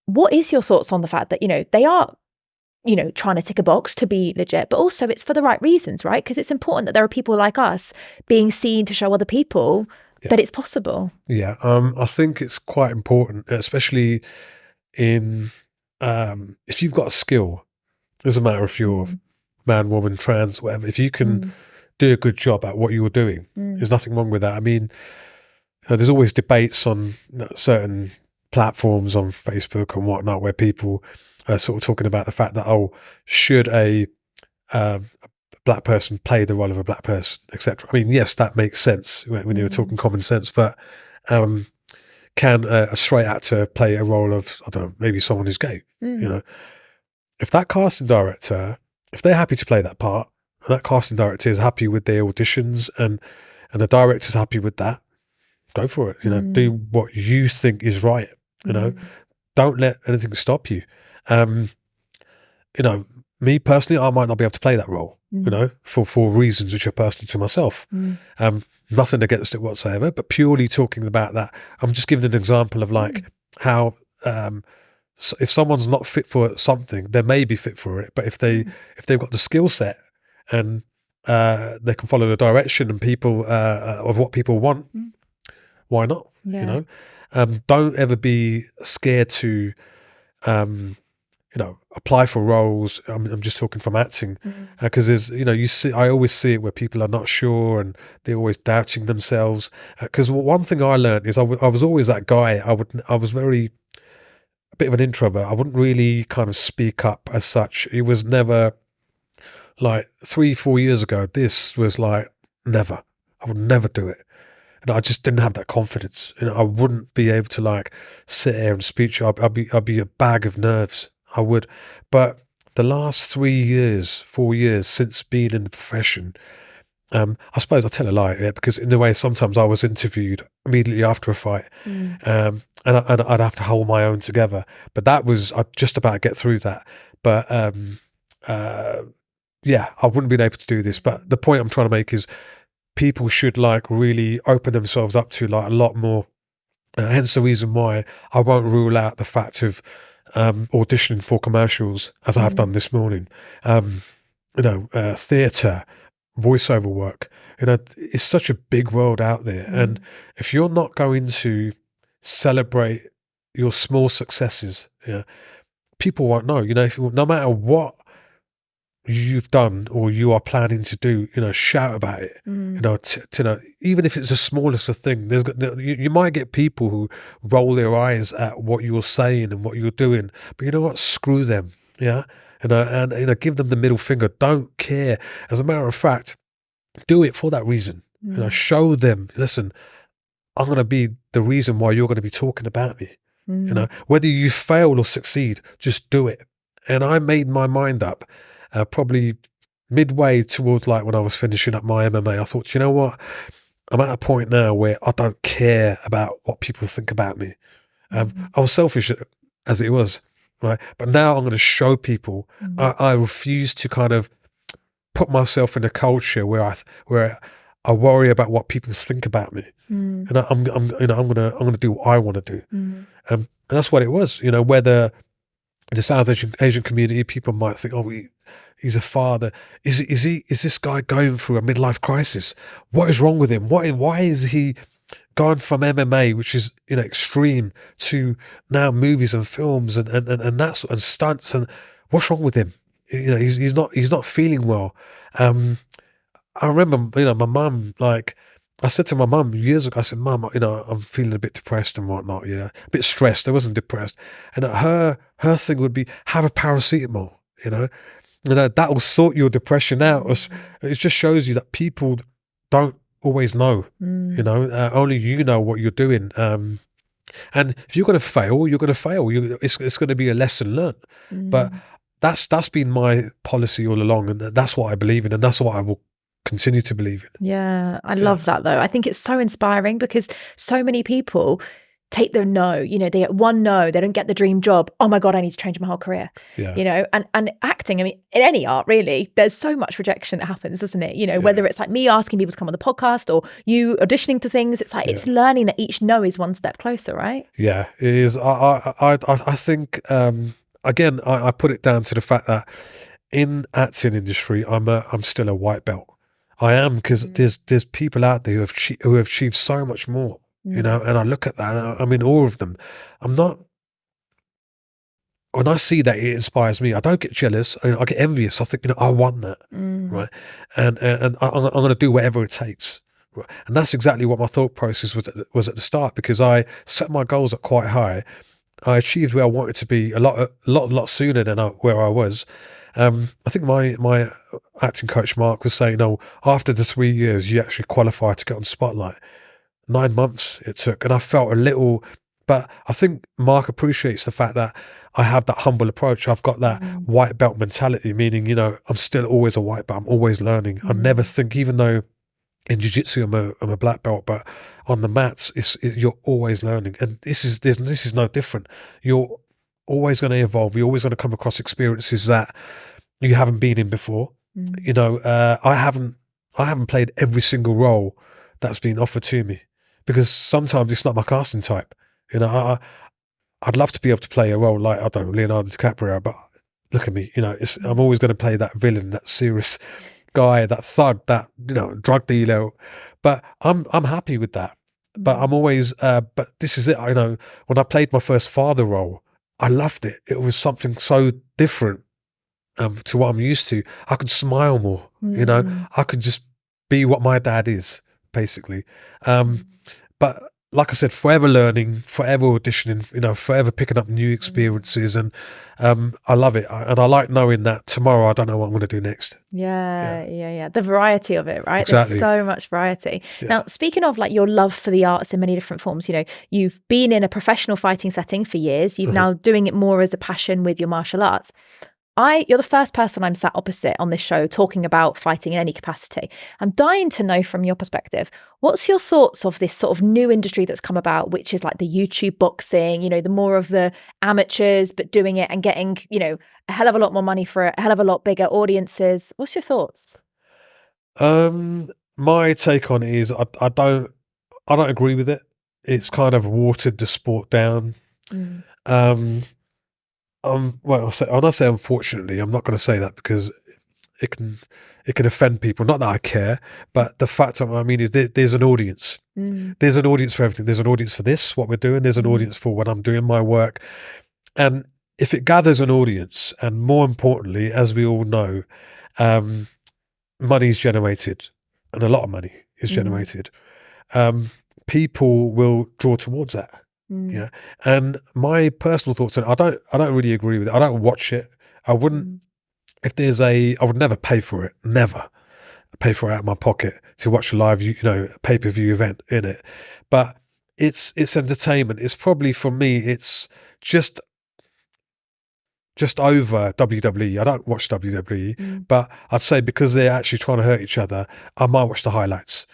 what is your thoughts on the fact that, you know, they are, you know, trying to tick a box to be legit, but also it's for the right reasons, right? Because it's important that there are people like us being seen to show other people that it's possible. Yeah. I think it's quite important, especially in, if you've got a skill, it doesn't matter if you're man, woman, trans, whatever, if you can do a good job at what you're doing, there's nothing wrong with that. I mean, you know, there's always debates on certain platforms on Facebook and whatnot where people are sort of talking about the fact that, oh, should a black person play the role of a black person, etc. I mean, yes, that makes sense when you're talking common sense, but can a straight actor play a role of, I don't know, maybe someone who's gay? You know, if that casting director, if they're happy to play that part, and that casting director is happy with their auditions, and the director's happy with that, go for it. You know, do what you think is right. You know, don't let anything stop you. You know, me personally, I might not be able to play that role, you know, for reasons which are personal to myself. Nothing against it whatsoever, but purely talking about that. I'm just giving an example of like how so if someone's not fit for something, they may be fit for it, but if they've got the skill set and they can follow the direction and people of what people want, why not? You know, don't ever be scared to you know, apply for roles. I'm just talking from acting, because there's, you know, I always see it where people are not sure and they're always doubting themselves. Because one thing I learned is I was always that guy. I was a bit of an introvert. I wouldn't really kind of speak up as such. It was never like 3-4 years ago. This was like never. I would never do it. And I just didn't have that confidence. You know, I wouldn't be able to like sit here and speak to you. I'd be a bag of nerves. I would. But the last 4 years since being in the profession, I suppose I tell a lie, because in a way, sometimes I was interviewed immediately after a fight, and I'd have to hold my own together. But I'd just about get through that. But yeah, I wouldn't be able to do this. But the point I'm trying to make is people should like really open themselves up to like a lot more. Hence the reason why I won't rule out the fact of auditioning for commercials, as I have done this morning. Theatre, voiceover work. It's such a big world out there, and if you're not going to celebrate your small successes, people won't know. No matter what you've done or you are planning to do, shout about it. Even if it's the smallest of thing, you might get people who roll their eyes at what you're saying and what you're doing, but you know what? Screw them. And give them the middle finger. Don't care. As a matter of fact, do it for that reason. Show them, listen, I'm going to be the reason why you're going to be talking about me. Whether you fail or succeed, just do it. And I made my mind up probably midway towards like when I was finishing up my MMA. I thought, you know what? I'm at a point now where I don't care about what people think about me. I was selfish as it was, right? But now I'm going to show people. I refuse to kind of put myself in a culture where I worry about what people think about me. And I'm gonna do what I want to do. And that's what it was. Whether the South Asian community, people might think, oh, he's a father. Is this guy going through a midlife crisis? What is wrong with him? Why is he gone from MMA, which is extreme, to now movies and films and that sort and stunts? And what's wrong with him? He's not feeling well. I remember, my mum, like, I said to my mum years ago, I said, Mum, I'm feeling a bit depressed and whatnot, a bit stressed. I wasn't depressed. And her thing would be, have a paracetamol, that will sort your depression out. It just shows you that people don't always know, only you know what you're doing. And if you're going to fail, you're going to fail. It's going to be a lesson learned. But that's been my policy all along, and that's what I believe in, and that's what I will continue to believe in. Yeah, I love that though. I think it's so inspiring because so many people take their no, they get one no, they don't get the dream job. Oh my God, I need to change my whole career. And acting, I mean, in any art really, there's so much rejection that happens, doesn't it? Whether it's like me asking people to come on the podcast or you auditioning to things, it's like, it's learning that each no is one step closer, right? Yeah, it is. I think, again, I put it down to the fact that in acting industry, I'm still a white belt. I am, because there's people out there who have achieved so much more, and I look at that and I'm in awe of them. When I see that, it inspires me. I don't get jealous. I get envious. I think, I want that, right? And I'm going to do whatever it takes. Right? And that's exactly what my thought process was at the start, because I set my goals up quite high. I achieved where I wanted to be a lot sooner than where I was. I think my acting coach Mark was saying, after the 3 years you actually qualify to get on Spotlight. 9 months it took, and I felt a little, but I think Mark appreciates the fact that I have that humble approach. I've got that white belt mentality, meaning, I'm still always a white belt. I'm always learning. I never think, even though in Jiu-Jitsu I'm a black belt, but on the mats you're always learning, and this is no different. You're always going to evolve. You're always going to come across experiences that you haven't been in before. I haven't played every single role that's been offered to me, because sometimes it's not my casting type. I'd love to be able to play a role like, I don't know, Leonardo DiCaprio, but look at me, I'm always going to play that villain, that serious guy, that thug, that drug dealer. But I'm happy with that. But I'm always but this is it. When I played my first father role, I loved it. It was something so different to what I'm used to. I could smile more, I could just be what my dad is, basically. But like I said, forever learning, forever auditioning, forever picking up new experiences. And I love it. And I like knowing that tomorrow I don't know what I'm going to do next. Yeah. The variety of it, right? Exactly. There's so much variety. Now, speaking of like your love for the arts in many different forms, you've been in a professional fighting setting for years. You've now doing it more as a passion with your martial arts. You're the first person I'm sat opposite on this show talking about fighting in any capacity. I'm dying to know from your perspective, what's your thoughts of this sort of new industry that's come about, which is like the YouTube boxing, the more of the amateurs, but doing it and getting, a hell of a lot more money for it, a hell of a lot bigger audiences. What's your thoughts? My take on it is I don't agree with it. It's kind of watered the sport down. Well, when I say unfortunately, I'm not going to say that because it can offend people. Not that I care, but the fact I mean is there's an audience. There's an audience for everything. There's an audience for this, what we're doing. There's an audience for when I'm doing my work. And if it gathers an audience, and more importantly, as we all know, money is generated, and a lot of money is generated, people will draw towards that. Yeah. And my personal thoughts on it, I don't really agree with it. I don't watch it. I wouldn't, if there's I would never pay for it. Never pay for it out of my pocket to watch a live, pay-per-view event in it. But it's entertainment. It's probably, for me, it's just over WWE. I don't watch WWE, but I'd say because they're actually trying to hurt each other, I might watch the highlights.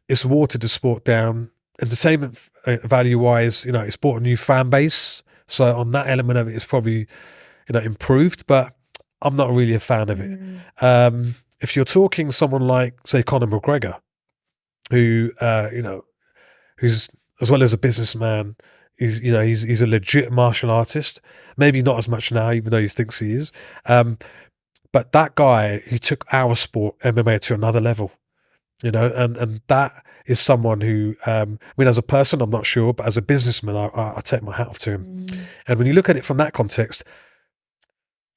It's watered the sport down. Entertainment value-wise, it's brought a new fan base. So on that element of it, it's probably, improved, but I'm not really a fan of it. If you're talking someone like, say, Conor McGregor, who, who's, as well as a businessman, he's a legit martial artist. Maybe not as much now, even though he thinks he is. But that guy, he took our sport, MMA, to another level. And that is someone who, as a person, I'm not sure, but as a businessman, I take my hat off to him. And when you look at it from that context,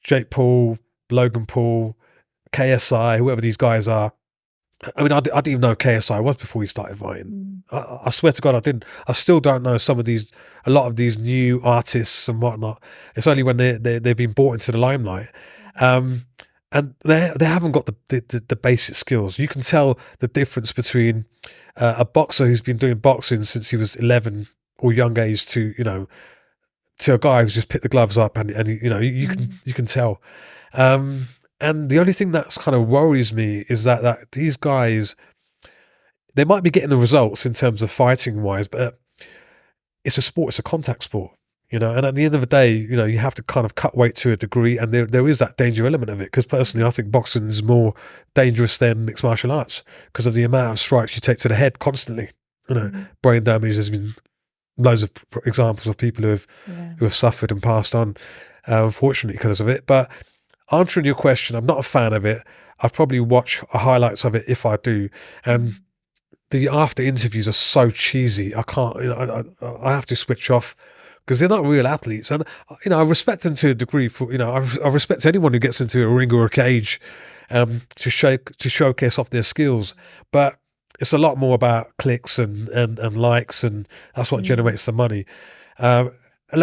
Jake Paul, Logan Paul, KSI, whoever these guys are, I didn't even know KSI was before he started fighting. I swear to God, I didn't. I still don't know a lot of these new artists and whatnot. It's only when they've been brought into the limelight. And they haven't got the basic skills. You can tell the difference between a boxer who's been doing boxing since he was 11 or young age to a guy who's just picked the gloves up and you can tell. And the only thing that's kind of worries me is that these guys, they might be getting the results in terms of fighting wise, but it's a sport, it's a contact sport. And at the end of the day, you have to kind of cut weight to a degree, and there is that danger element of it. Because personally, I think boxing is more dangerous than mixed martial arts because of the amount of strikes you take to the head constantly. Brain damage. There's been loads of examples of people who have suffered and passed on, unfortunately, because of it. But answering your question, I'm not a fan of it. I'll probably watch highlights of it if I do, and the after interviews are so cheesy. I can't. I have to switch off. Because they're not real athletes, and I respect them to a degree. I respect anyone who gets into a ring or a cage to showcase off their skills. But it's a lot more about clicks and likes, and that's what generates the money. Look,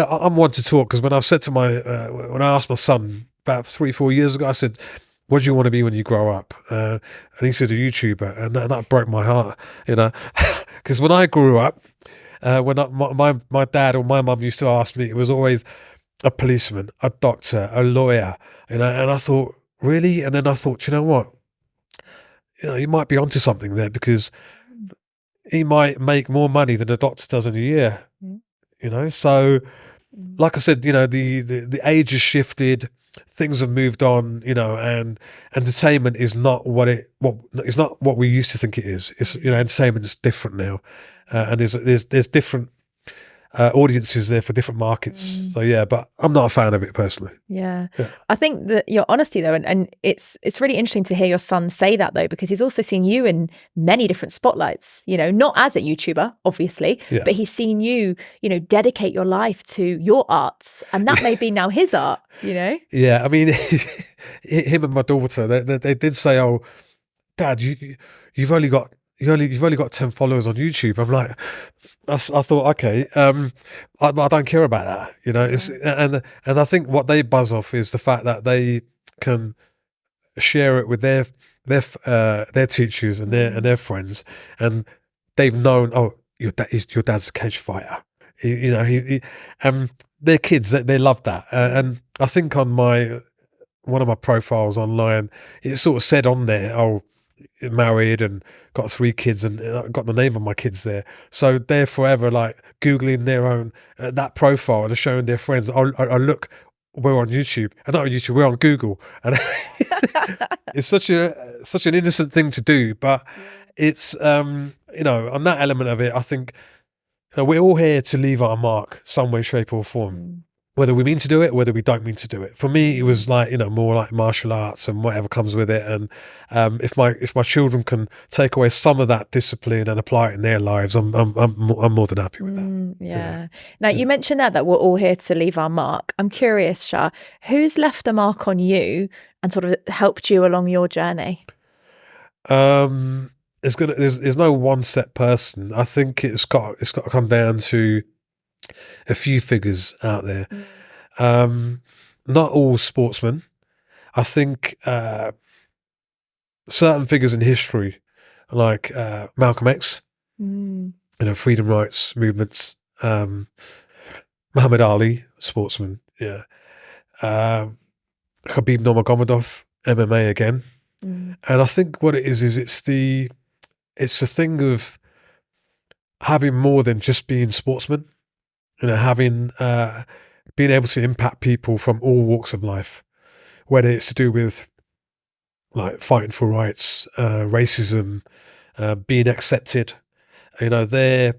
I'm one to talk because when I said to when I asked my son about 3-4 years ago, I said, "What do you want to be when you grow up?" And he said, "A YouTuber," and that broke my heart. Because when I grew up. When my dad or my mum used to ask me, it was always a policeman, a doctor, a lawyer, and I thought, really? And then I thought, you know what? You might be onto something there because he might make more money than a doctor does in a year. So like I said, the age has shifted, things have moved on, and entertainment is not it's not what we used to think it is. It's entertainment is different now. And there's different audiences there for different markets. So yeah, but I'm not a fan of it personally. Yeah. I think that your honesty though, and it's really interesting to hear your son say that though, because he's also seen you in many different spotlights, not as a YouTuber, obviously, but he's seen you, dedicate your life to your arts, and that may be now his art, Yeah, I mean, him and my daughter, they did say, "Oh, Dad, you've only got 10 followers on YouTube." I'm like, I thought, okay, I don't care about that, It's and I think what they buzz off is the fact that they can share it with their teachers and their friends, and they've known, oh, your dad's a cage fighter, their kids, they love that, and I think on one of my profiles online, it sort of said on there, oh, married and got 3 kids, and got the name of my kids there, so they're forever like googling their own that profile and showing their friends, I look, we're on YouTube, and not on YouTube, we're on Google, and it's such an innocent thing to do, but it's on that element of it, I think we're all here to leave our mark some way, shape or form. whether we mean to do it, whether we don't mean to do it. For me, it was like, more like martial arts and whatever comes with it. And if my children can take away some of that discipline and apply it in their lives, I'm more than happy with that. Yeah. Now, you mentioned that we're all here to leave our mark. I'm curious, Shah, who's left a mark on you and sort of helped you along your journey? There's no one set person. I think it's got to come down to a few figures out there. Not all sportsmen. I think certain figures in history, like Malcom X, freedom rights movements, Muhammed Ali, sportsman, Khabib Nurmagomedov, MMA again. And I think what it is it's the thing of having more than just being sportsmen. Having being able to impact people from all walks of life, whether it's to do with like fighting for rights, racism, being accepted. Their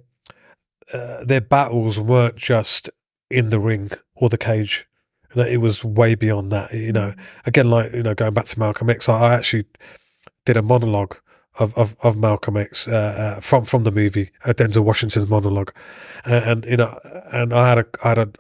battles weren't just in the ring or the cage. It was way beyond that. Again, like going back to Malcolm X, I actually did a monologue of Malcolm X from the movie, Denzel Washington's monologue, and I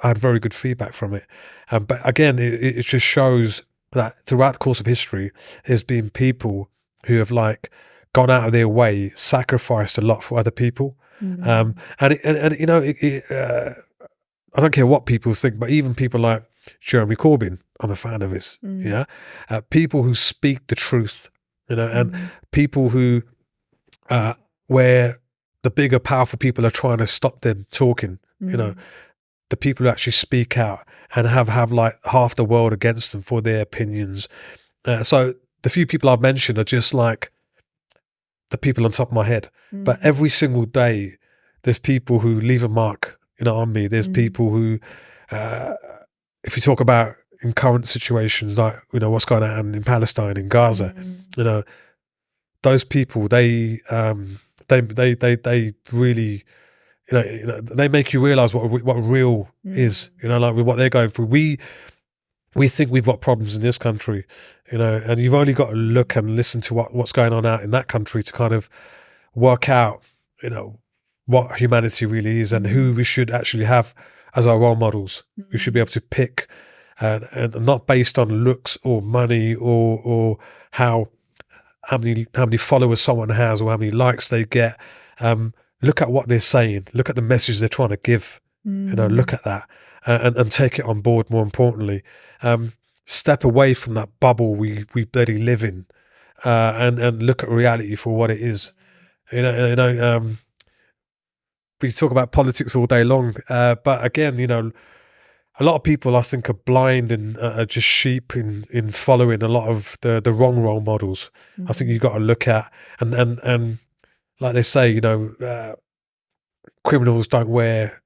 had very good feedback from it. But again, it just shows that throughout the course of history, there's been people who have like gone out of their way, sacrificed a lot for other people, I don't care what people think, but even people like Jeremy Corbyn, I'm a fan of his. People who speak the truth. And people who, where the bigger, powerful people are trying to stop them talking, the people who actually speak out and have like half the world against them for their opinions. So the few people I've mentioned are just like the people on top of my head. But every single day, there's people who leave a mark, on me. There's people who, if you talk about in current situations, like what's going on in Palestine, in Gaza, those people they really they make you realize what real is, like with what they're going through. We think we've got problems in this country, and you've only got to look and listen to what's going on out in that country to kind of work out what humanity really is and who we should actually have as our role models. We should be able to pick. And not based on looks or money or how many followers someone has or how many likes they get. Look at what they're saying. Look at the message they're trying to give. Look at that and take it on board. More importantly, step away from that bubble we bloody live in, and look at reality for what it is. We talk about politics all day long, but again, a lot of people, I think, are blind and are just sheep in following a lot of the wrong role models. I think you've got to look at and like they say, criminals don't wear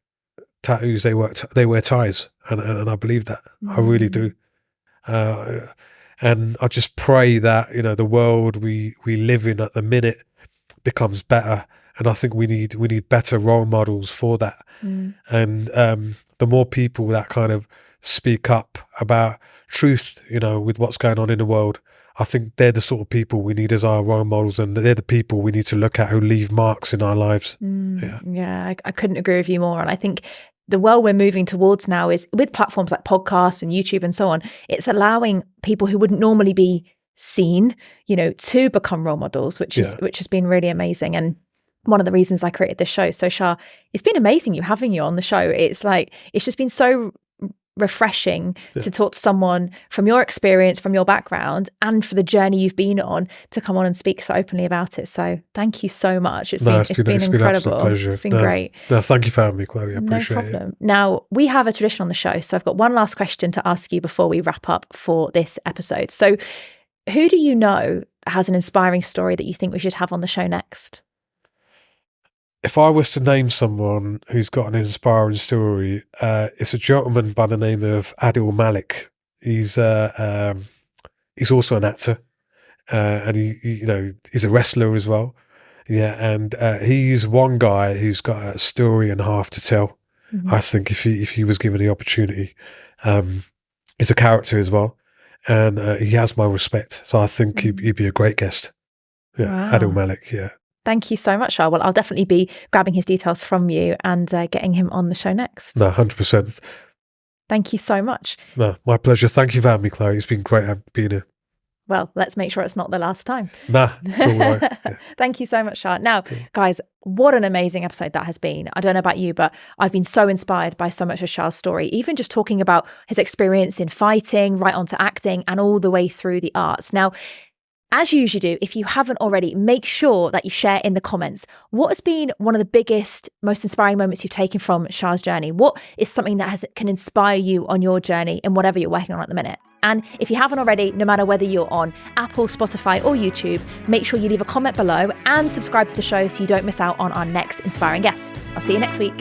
tattoos; they wear ties, and I believe that. I really do. And I just pray that the world we live in at the minute becomes better. And I think we need better role models for that. And the more people that kind of speak up about truth, with what's going on in the world, I think they're the sort of people we need as our role models, and they're the people we need to look at who leave marks in our lives. I couldn't agree with you more. And I think the world we're moving towards now is with platforms like podcasts and YouTube and so on, it's allowing people who wouldn't normally be seen, to become role models, which has been really amazing. And one of the reasons I created this show. So Shah, it's been amazing having you on the show. It's just been so refreshing to talk to someone from your experience, from your background, and for the journey you've been on to come on and speak so openly about it. So thank you so much. It's been incredible. It's been great. No, thank you for having me, Chloe. I appreciate it. Now, we have a tradition on the show. So I've got one last question to ask you before we wrap up for this episode. So who do you know has an inspiring story that you think we should have on the show next? If I was to name someone who's got an inspiring story, it's a gentleman by the name of Adel Malik. He's also an actor, and he's a wrestler as well. And he's one guy who's got a story and a half to tell. I think if he was given the opportunity, he's a character as well, and he has my respect. So I think he'd be a great guest. Yeah, Wow. Adel Malik. Yeah. Thank you so much, Shah. Well, I'll definitely be grabbing his details from you and getting him on the show next. No, 100%. Thank you so much. No, my pleasure. Thank you for having me, Chloe. It's been great being here. Well, let's make sure it's not the last time. Nah, it's all right. Yeah. Thank you so much, Shah. Now, guys, what an amazing episode that has been. I don't know about you, but I've been so inspired by so much of Shah's story, even just talking about his experience in fighting, right on to acting, and all the way through the arts. Now, as you usually do, if you haven't already, make sure that you share in the comments what has been one of the biggest, most inspiring moments you've taken from Shah's journey. What is something that can inspire you on your journey in whatever you're working on at the minute? And if you haven't already, no matter whether you're on Apple, Spotify, or YouTube, make sure you leave a comment below and subscribe to the show so you don't miss out on our next inspiring guest. I'll see you next week.